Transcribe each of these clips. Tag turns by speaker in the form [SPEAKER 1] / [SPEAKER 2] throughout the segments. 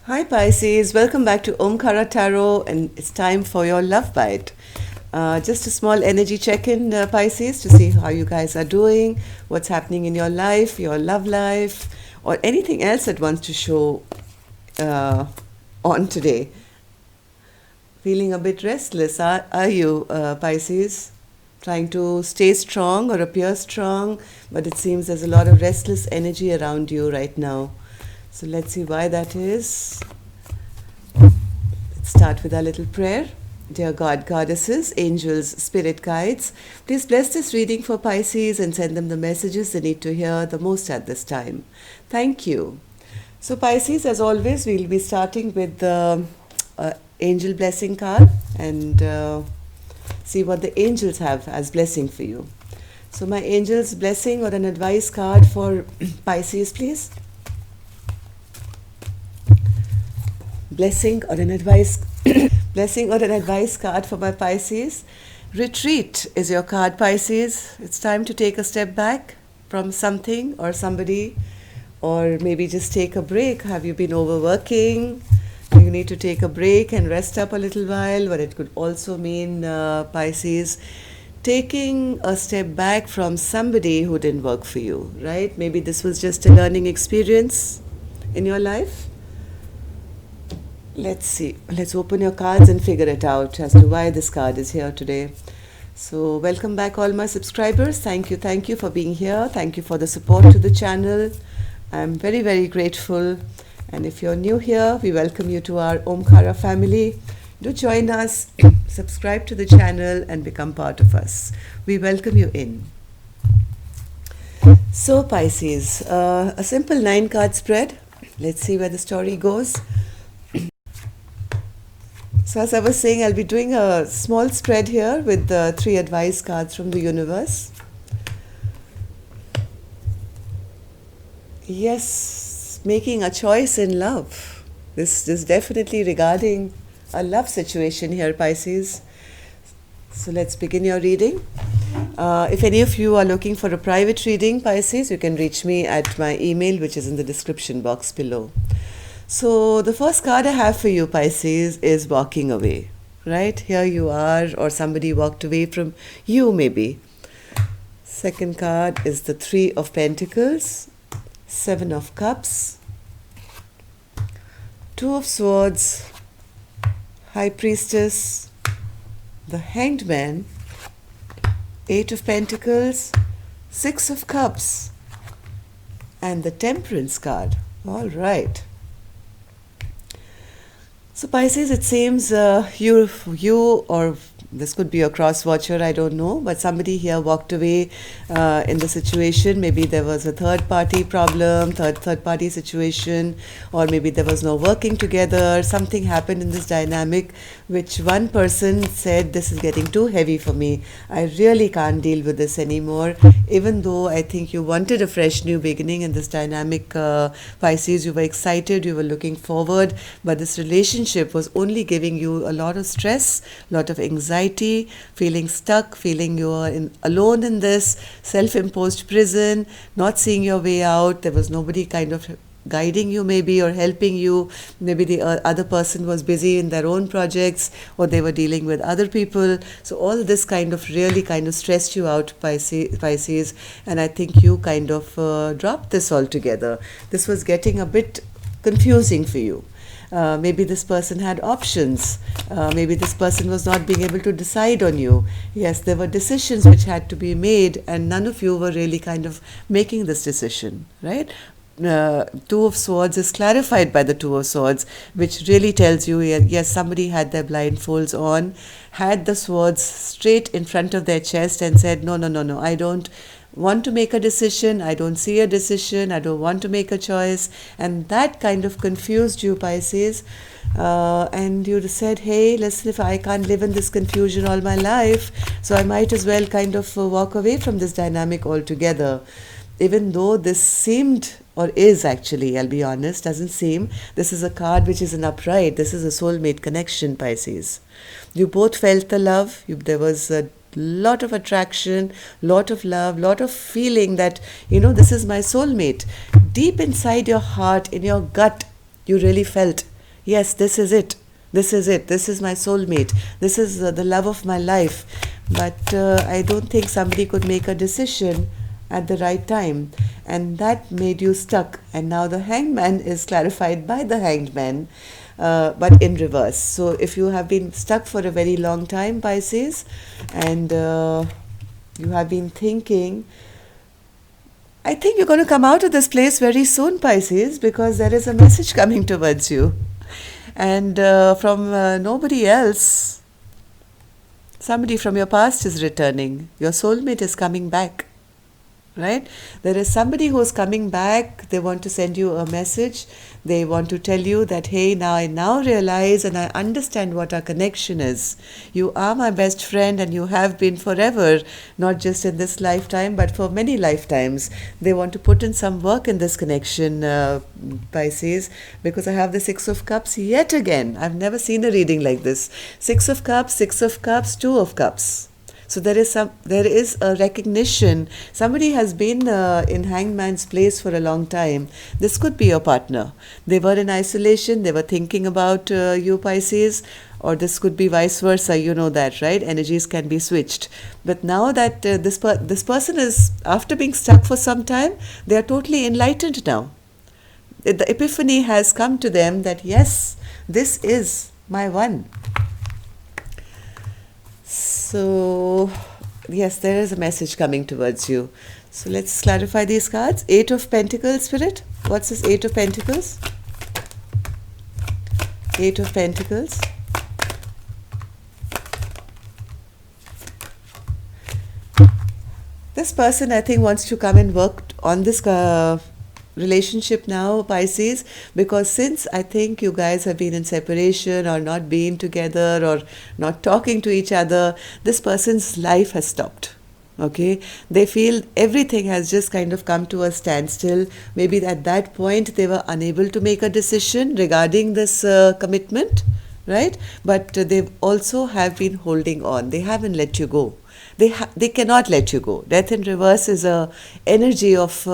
[SPEAKER 1] Hi Pisces, welcome back to Omkara Tarot, and it's time for your love bite. Just a small energy check-in, Pisces, to see how you guys are doing, what's happening in your life, your love life, or anything else that wants to show uh, on today. Feeling a bit restless, are you, Pisces? Trying to stay strong or appear strong, but it seems there's a lot of restless energy around you right now. So let's see why that is. Let's start with our little prayer. Dear God, goddesses, angels, spirit guides, please bless this reading for Pisces and send them the messages they need to hear the most at this time. Thank you. So Pisces, as always, we'll be starting with the angel blessing card and see what the angels have as blessing for you. So my angel's blessing or an advice card for Pisces, please. Blessing or an advice card for my Pisces. Retreat is your card, Pisces. It's time to take a step back from something or somebody, or maybe just take a break. Have you been overworking? You need to take a break and rest up a little while. But it could also mean, Pisces, taking a step back from somebody who didn't work for you, right? Maybe this was just a learning experience in your life. Let's see. Let's open your cards and figure it out as to why this card is here today. So welcome back all my subscribers. Thank you for being here. Thank you for the support to the channel. I'm very, very grateful. And if you're new here, we welcome you to our Omkara family. Do join us, subscribe to the channel and become part of us. We welcome you in. So Pisces, a simple 9-card spread. Let's see where the story goes. So as I was saying, I'll be doing a small spread here with the 3 advice cards from the universe. Yes, making a choice in love. This is definitely regarding a love situation here, Pisces. So let's begin your reading. If any of you are looking for a private reading, Pisces, you can reach me at my email, which is in the description box below. So the first card I have for you, Pisces, is walking away, right? Here you are, or somebody walked away from you maybe. Second card is the 3 of Pentacles, 7 of Cups, 2 of Swords, High Priestess, the Hanged Man, 8 of Pentacles, 6 of Cups, and the Temperance card. All right. So Pisces, it seems you or this could be a cross watcher, I don't know, but somebody here walked away in the situation. Maybe there was a third party problem, third party situation, or maybe there was no working together. Something happened in this dynamic which one person said, this is getting too heavy for me. I really can't deal with this anymore. Even though I think you wanted a fresh new beginning in this dynamic, Pisces, you were excited, you were looking forward, but this relationship was only giving you a lot of stress, a lot of anxiety, feeling stuck, feeling you are alone in this self-imposed prison, not seeing your way out. There was nobody kind of guiding you maybe or helping you. Maybe the other person was busy in their own projects, or they were dealing with other people. So all this kind of really kind of stressed you out, Pisces, and I think you kind of dropped this altogether. This was getting a bit confusing for you. Maybe this person had options. Maybe this person was not being able to decide on you. Yes, there were decisions which had to be made, and none of you were really kind of making this decision, right? 2 of Swords is clarified by the 2 of Swords, which really tells you, yes, somebody had their blindfolds on, had the swords straight in front of their chest and said, no, I don't want to make a decision, I don't see a decision, I don't want to make a choice. And that kind of confused you, Pisces. And you said, hey, listen, if I can't live in this confusion all my life, so I might as well kind of walk away from this dynamic altogether. Even though this seemed, or is actually, I'll be honest, doesn't seem, this is a card which is an upright. This is a soulmate connection, Pisces. You both felt the love. There was a lot of attraction, lot of love, lot of feeling that, this is my soulmate. Deep inside your heart, in your gut, you really felt yes, this is it. This is it. This is my soulmate. This is the love of my life. But I don't think somebody could make a decision at the right time. And that made you stuck. And now the hangman is clarified by the hanged man, but in reverse. So if you have been stuck for a very long time, Pisces, and you have been thinking, I think you're going to come out of this place very soon, Pisces, because there is a message coming towards you. And from nobody else, somebody from your past is returning. Your soulmate is coming back. Right? There is somebody who is coming back. They want to send you a message. They want to tell you that, hey, now I now realize and I understand what our connection is. You are my best friend and you have been forever, not just in this lifetime, but for many lifetimes. They want to put in some work in this connection, Pisces, because I have the Six of Cups yet again. I've never seen a reading like this. Six of Cups, Two of Cups. So there is a recognition. Somebody has been in hangman's place for a long time. This could be your partner. They were in isolation. They were thinking about you, Pisces, or this could be vice versa. You know that, right? Energies can be switched. But now that this person is, after being stuck for some time, they are totally enlightened now. The epiphany has come to them that, yes, this is my one. So, yes, there is a message coming towards you. So, let's clarify these cards. Eight of Pentacles, Spirit. What's this Eight of Pentacles? Eight of Pentacles. This person, I think, wants to come and work on this relationship now, Pisces, because since I think you guys have been in separation or not being together or not talking to each other, this person's life has stopped. Okay, they feel everything has just kind of come to a standstill. Maybe at that point they were unable to make a decision regarding this commitment, right? But they also have been holding on. They haven't let you go. They cannot let you go. Death in reverse is a energy of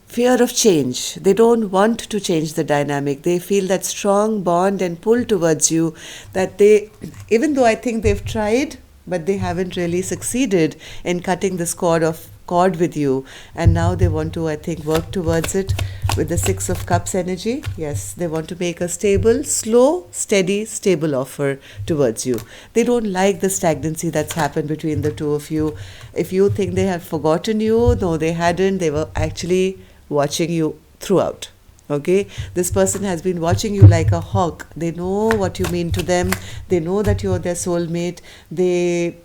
[SPEAKER 1] fear of change. They don't want to change the dynamic. They feel that strong bond and pull towards you that they, even though I think they've tried, but they haven't really succeeded in cutting this cord with you. And now they want to, I think, work towards it with the Six of Cups energy. Yes, they want to make a stable, slow, steady, stable offer towards you. They don't like the stagnancy that's happened between the two of you. If you think they have forgotten you, no, they hadn't. They were actually watching you throughout. Okay, this person has been watching you like a hawk. They know what you mean to them. They know that you're their soulmate. They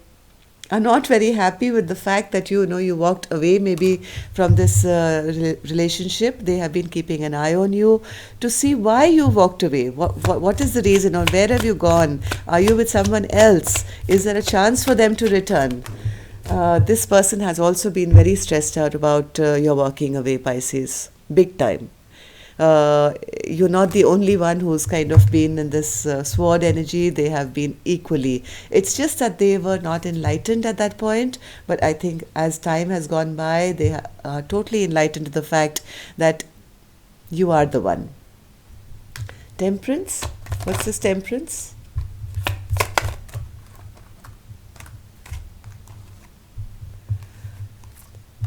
[SPEAKER 1] are not very happy with the fact that you walked away maybe from this relationship. They have been keeping an eye on you to see why you walked away. What is the reason, or where have you gone? Are you with someone else? Is there a chance for them to return? This person has also been very stressed out about your walking away, Pisces, big time. You're not the only one who's kind of been in this sword energy. They have been equally. It's just that they were not enlightened at that point, but I think as time has gone by, they are totally enlightened to the fact that you are the one. Temperance? What's this Temperance?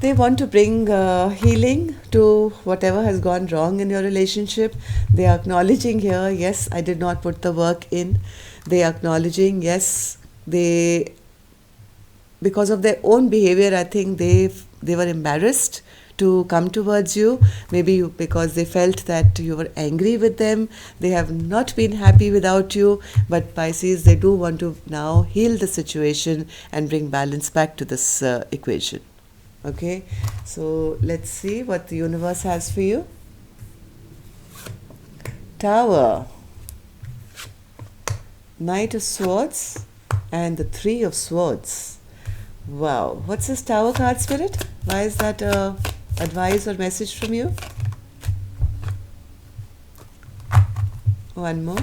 [SPEAKER 1] They want to bring healing to whatever has gone wrong in your relationship. They are acknowledging here, yes, I did not put the work in. They are acknowledging, yes, because of their own behavior, I think they were embarrassed to come towards you. Maybe because they felt that you were angry with them. They have not been happy without you. But Pisces, they do want to now heal the situation and bring balance back to this equation. Okay, so let's see what the universe has for you. Tower, Knight of Swords, and the Three of Swords. Wow, what's this Tower card, Spirit? Why is that advice or message from you? One more.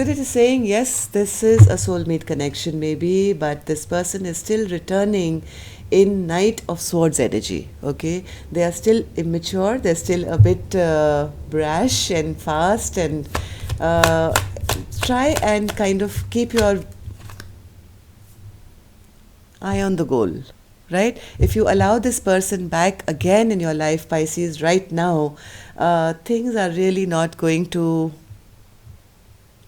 [SPEAKER 1] Spirit is saying, yes, this is a soulmate connection maybe, but this person is still returning in Knight of Swords energy, okay? They are still immature, they're still a bit brash and fast, and try and kind of keep your eye on the goal, right? If you allow this person back again in your life, Pisces, right now, things are really not going to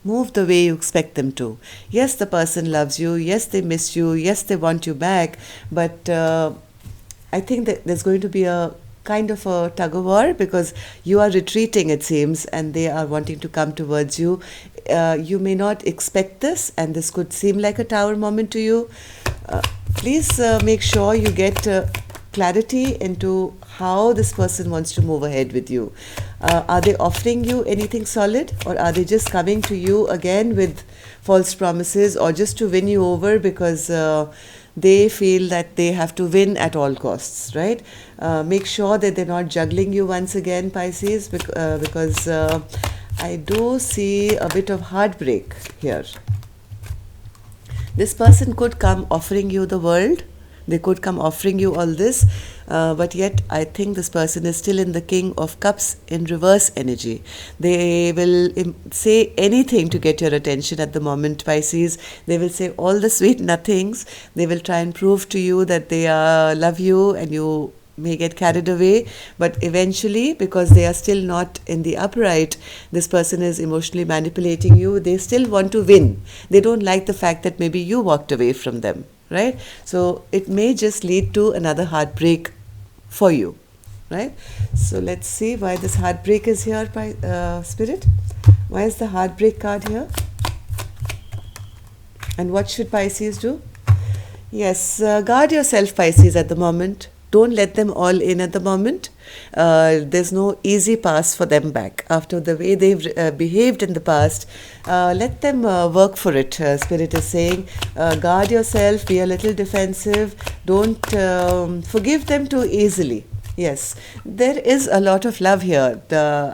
[SPEAKER 1] move the way you expect them to. Yes, the person loves you. Yes, they miss you. Yes, they want you back. But I think that there's going to be a kind of a tug of war, because you are retreating, it seems, and they are wanting to come towards you. You may not expect this, and this could seem like a tower moment to you. Please make sure you get clarity into how this person wants to move ahead with you. Are they offering you anything solid, or are they just coming to you again with false promises, or just to win you over because they feel that they have to win at all costs, right? Make sure that they're not juggling you once again, Pisces, because I do see a bit of heartbreak here. This person could come offering you the world. They could come offering you all this, but yet I think this person is still in the King of Cups in reverse energy. They will say anything to get your attention at the moment, Pisces. They will say all the sweet nothings. They will try and prove to you that they love you, and you may get carried away, but eventually, because they are still not in the upright, this person is emotionally manipulating you. They still want to win. They don't like the fact that maybe you walked away from them, right? So it may just lead to another heartbreak for you, right? So let's see why this heartbreak is here, Spirit. Why is the heartbreak card here? And what should Pisces do? Yes, guard yourself, Pisces, at the moment. Don't let them all in at the moment. There's no easy pass for them back. After the way they've behaved in the past, let them work for it, Spirit is saying. Guard yourself, be a little defensive. Don't forgive them too easily. Yes, there is a lot of love here.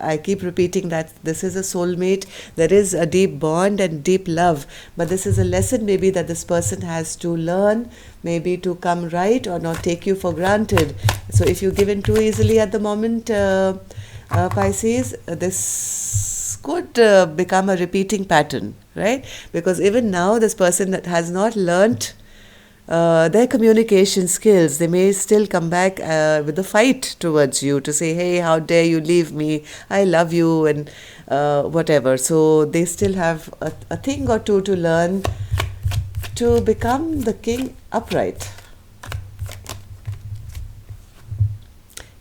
[SPEAKER 1] I keep repeating that this is a soulmate. There is a deep bond and deep love. But this is a lesson maybe that this person has to learn, maybe to come right or not take you for granted. So if you give in too easily at the moment, Pisces, this could become a repeating pattern, right? Because even now this person that has not learnt their communication skills, they may still come back with a fight towards you to say, hey, how dare you leave me, I love you, and whatever. So they still have a thing or two to learn to become the king upright.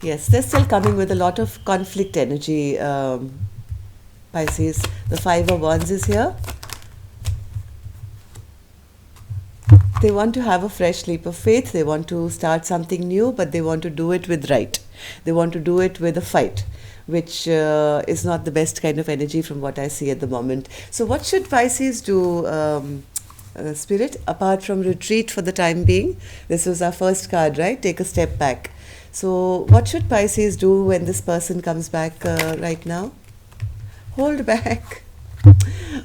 [SPEAKER 1] Yes, they're still coming with a lot of conflict energy, Pisces. The Five of Wands is here. They want to have a fresh leap of faith. They want to start something new, but they want to do it with right. They want to do it with a fight, which is not the best kind of energy from what I see at the moment. So what should Pisces do, Spirit, apart from retreat for the time being? This was our first card, right? Take a step back. So what should Pisces do when this person comes back right now? Hold back.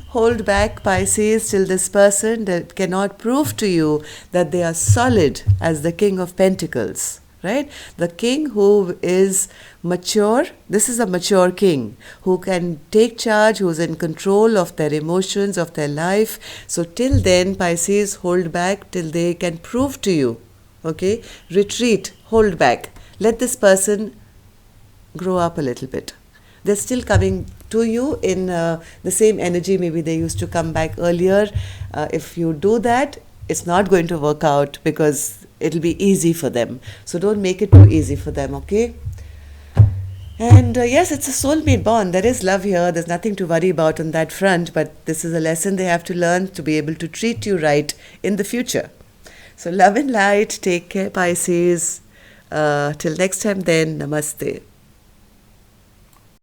[SPEAKER 1] Hold back, Pisces, till this person that cannot prove to you that they are solid as the King of Pentacles, right? The king who is mature. This is a mature king who can take charge, who is in control of their emotions, of their life. So till then, Pisces, hold back till they can prove to you, okay? Retreat, hold back. Let this person grow up a little bit. They're still coming to you in the same energy maybe they used to come back earlier. If you do that, it's not going to work out because it'll be easy for them. So don't make it too easy for them, okay? And yes, it's a soulmate bond. There is love here. There's nothing to worry about on that front, but this is a lesson they have to learn to be able to treat you right in the future. So love and light. Take care, Pisces. Till next time then, namaste.